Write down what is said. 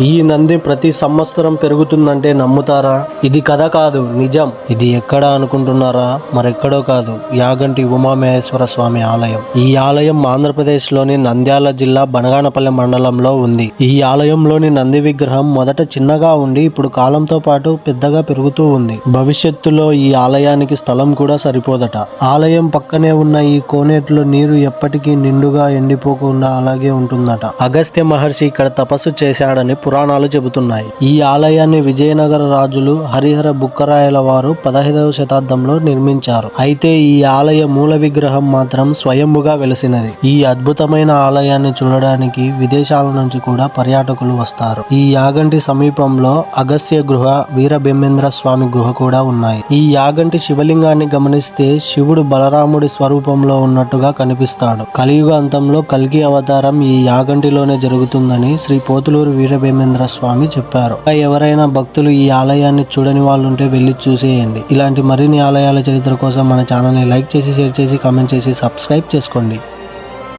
ఈ నంది ప్రతి సంవత్సరం పెరుగుతుందంటే నమ్ముతారా? ఇది కథ కాదు, నిజం. ఇది ఎక్కడ అనుకుంటున్నారా? మరెక్కడో కాదు, యాగంటి ఉమామహేశ్వర స్వామి ఆలయం. ఈ ఆలయం ఆంధ్రప్రదేశ్ లోని నంద్యాల జిల్లా బనగానపల్లె మండలంలో ఉంది. ఈ ఆలయంలోని నంది విగ్రహం మొదట చిన్నగా ఉండి ఇప్పుడు కాలంతో పాటు పెద్దగా పెరుగుతూ ఉంది. భవిష్యత్తులో ఈ ఆలయానికి స్థలం కూడా సరిపోదట. ఆలయం పక్కనే ఉన్న ఈ కోనేటిలో నీరు ఎప్పటికీ నిండుగా ఎండిపోకుండా అలాగే ఉంటుందట. అగస్త్య మహర్షి ఇక్కడ తపస్సు చేశాడని పురాణాలు చెబుతున్నాయి. ఈ ఆలయాన్ని విజయనగర రాజులు హరిహర బుక్కరాయల వారు 15వ శతాబ్దంలో నిర్మించారు. అయితే ఈ ఆలయ మూల విగ్రహం మాత్రం స్వయంభుగా వెలసినది. ఈ అద్భుతమైన ఆలయాన్ని చూడడానికి విదేశాల నుంచి కూడా పర్యాటకులు వస్తారు. ఈ యాగంటి సమీపంలో అగస్త్య గృహ, వీరబ్రహ్మేంద్ర స్వామి గృహ కూడా ఉన్నాయి. ఈ యాగంటి శివలింగాన్ని గమనిస్తే శివుడు బలరాముడి స్వరూపంలో ఉన్నట్టుగా కనిపిస్తాడు. కలియుగ అంతంలో కల్కి అవతారం ఈ యాగంటిలోనే జరుగుతుందని శ్రీ పోతులూరు వీరబ్రహ్మేంద్ర స్వామి చెప్పారు. ఎవరైనా భక్తులు ఈ ఆలయాన్ని చూడని వాళ్ళుంటే వెళ్ళి చూసేయండి. ఇలాంటి మరిన్ని ఆలయాల చరిత్ర కోసం మన ఛానల్ని లైక్ చేసి, షేర్ చేసి, కామెంట్ చేసి సబ్స్క్రైబ్ చేసుకోండి.